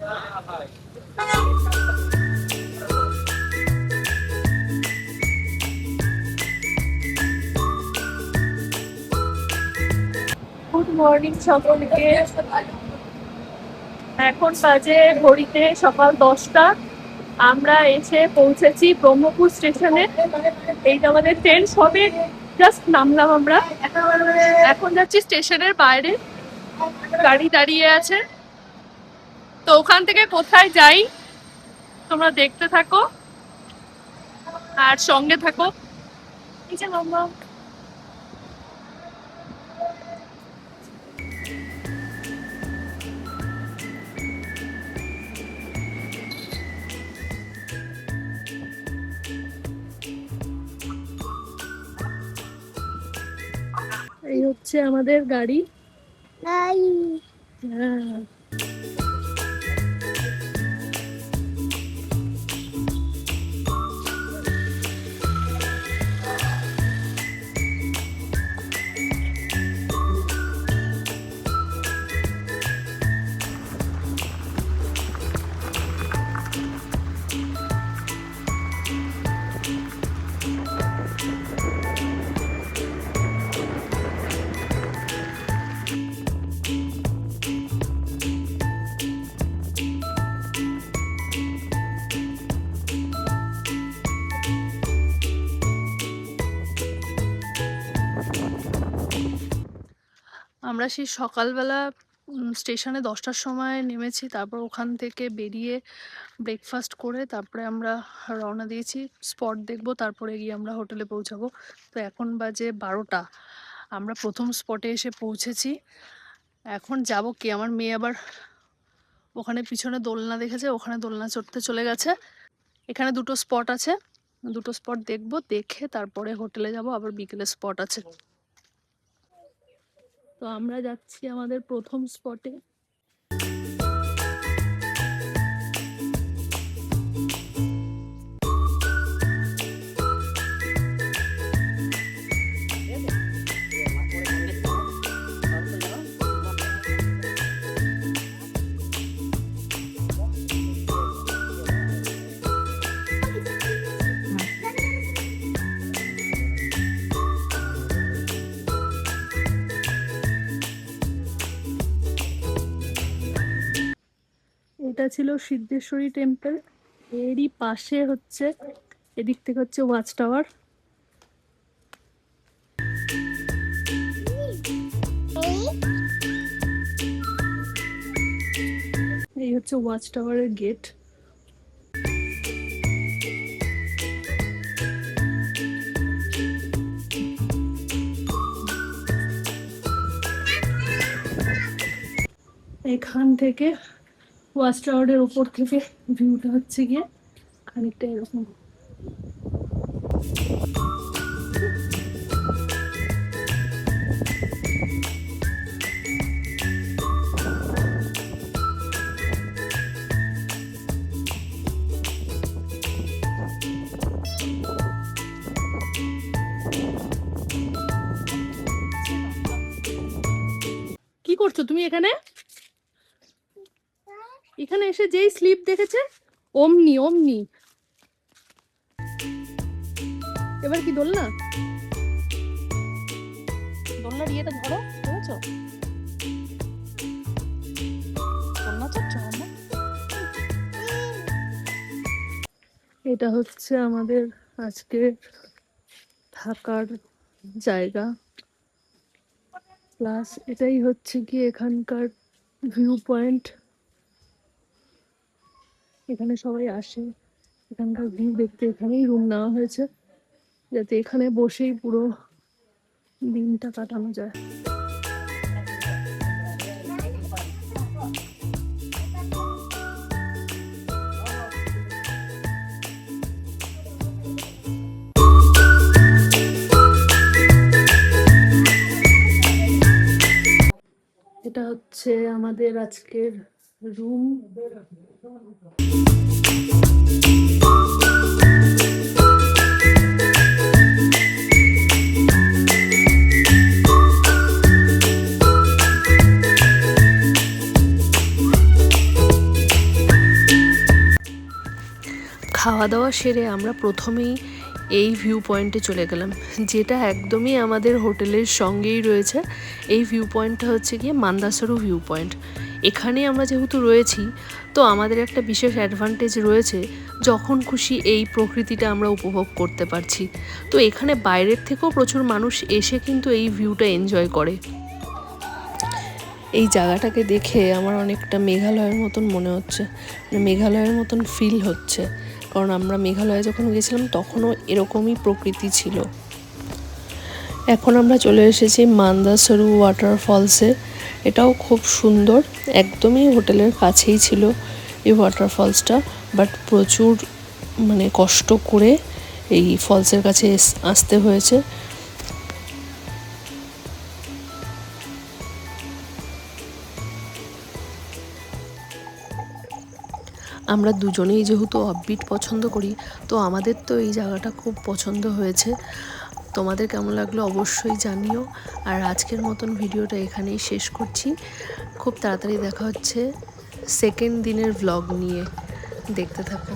Good morning সকলকে। এখন বাজে ঘড়িতে সকাল 10টা। আমরা এসে পৌঁছেছি ব্রহ্মপুর স্টেশনে। এইটা আমাদের ট্রেন সবে জাস্ট নামলাম আমরা। এখন যাচ্ছি স্টেশনের বাইরে, গাড়ি দাঁড়িয়ে আছে। তো ওখান থেকে কোথায় যাই তোমরা দেখতে থাকো আর সঙ্গে থাকো। এই যে নামলাম। এই হচ্ছে আমাদের গাড়ি। হ্যাঁ, আমরা সেই সকালবেলা স্টেশনে 10টার সময় নেমেছি। তারপর ওখান থেকে বেরিয়ে ব্রেকফাস্ট করে তারপরে আমরা রওনা দিয়েছি। স্পট দেখবো, তারপরে গিয়ে আমরা হোটেলে পৌঁছাবো। তো এখন বাজে 12টা। আমরা প্রথম স্পটে এসে পৌঁছেছি। এখন যাব কি, আমার মেয়ে আবার ওখানে পিছনে দোলনা দেখেছে, ওখানে দোলনা চড়তে চলে গেছে। এখানে দুটো স্পট আছে, দুটো স্পট দেখবো, দেখে তারপরে হোটেলে যাব। আবার বিকেলে স্পট আছে। তো আমরা যাচ্ছি আমাদের প্রথম স্পটে। এটা ছিল সিদ্ধেশ্বরী টেম্পল। এরই পাশে হচ্ছে, এদিক থেকে হচ্ছে ওয়াচ টাওয়ার। এই হচ্ছে ওয়াচ টাওয়ারের গেট। এখান থেকে ওয়াচ টাওয়ারের উপর থেকে ভিউটা হচ্ছে গিয়ে খানিকটা এরকম। কি করছো তুমি এখানে? এখানে এসে যেই স্লিপ দেখেছে অমনি অমনি। এবার কি দোলনা দোলনার ইয়েটা ধরো, বুঝেছো? দোলনা চড়ছো না? এটা হচ্ছে আমাদের আজকের থাকার জায়গা, প্লাস এটাই হচ্ছে কি এখানকার ভিউ পয়েন্ট। এখানে সবাই আসে এখানকার ভিউ দেখতে। এখানেই রুম নেওয়া হয়েছে যাতে এখানে বসেই পুরো দিনটা কাটানো যায়। এটা হচ্ছে আমাদের আজকের রুম। খাওয়া দাওয়া সেরে আমরা প্রথমেই এই ভিউ পয়েন্টে চলে গেলাম, যেটা একদমই আমাদের হোটেলের সঙ্গেই রয়েছে। এই ভিউ পয়েন্টটা হচ্ছে গিয়ে মান্দাসরু ভিউ পয়েন্ট। এখানে আমরা যেহেতু রয়েছি, তো আমাদের একটা বিশেষ অ্যাডভান্টেজ রয়েছে, যখন খুশি এই প্রকৃতিটা আমরা উপভোগ করতে পারছি। তো এখানে বাইরের থেকেও প্রচুর মানুষ এসে কিন্তু এই ভিউটা এনজয় করে। এই জায়গাটাকে দেখে আমার অনেকটা মেঘালয়ের মতন মনে হচ্ছে, মেঘালয়ের মতন ফিল হচ্ছে, কারণ আমরা মেঘালয়ে যখন গেছিলাম তখনও এরকমই প্রকৃতি ছিল। এখন আমরা চলে এসেছি মান্দাসরু ওয়াটারফলসে। এটাও খুব সুন্দর, একদমই হোটেলের কাছেই ছিল এই ওয়াটারফলসটা, বাট প্রচুর কষ্ট করে এই ফলসের কাছে আসতে হয়েছে। আমরা দুজনেই যেহেতু অফবিট পছন্দ করি, তো আমাদের তো এই জায়গাটা খুব পছন্দ হয়েছে। তোমাদের কেমন লাগলো অবশ্যই জানিও। আর আজকের মতন ভিডিওটা এখানেই শেষ করছি। খুব তাড়াতাড়ি দেখা হচ্ছে সেকেন্ড দিনের ভ্লগ নিয়ে, দেখতে থাকো।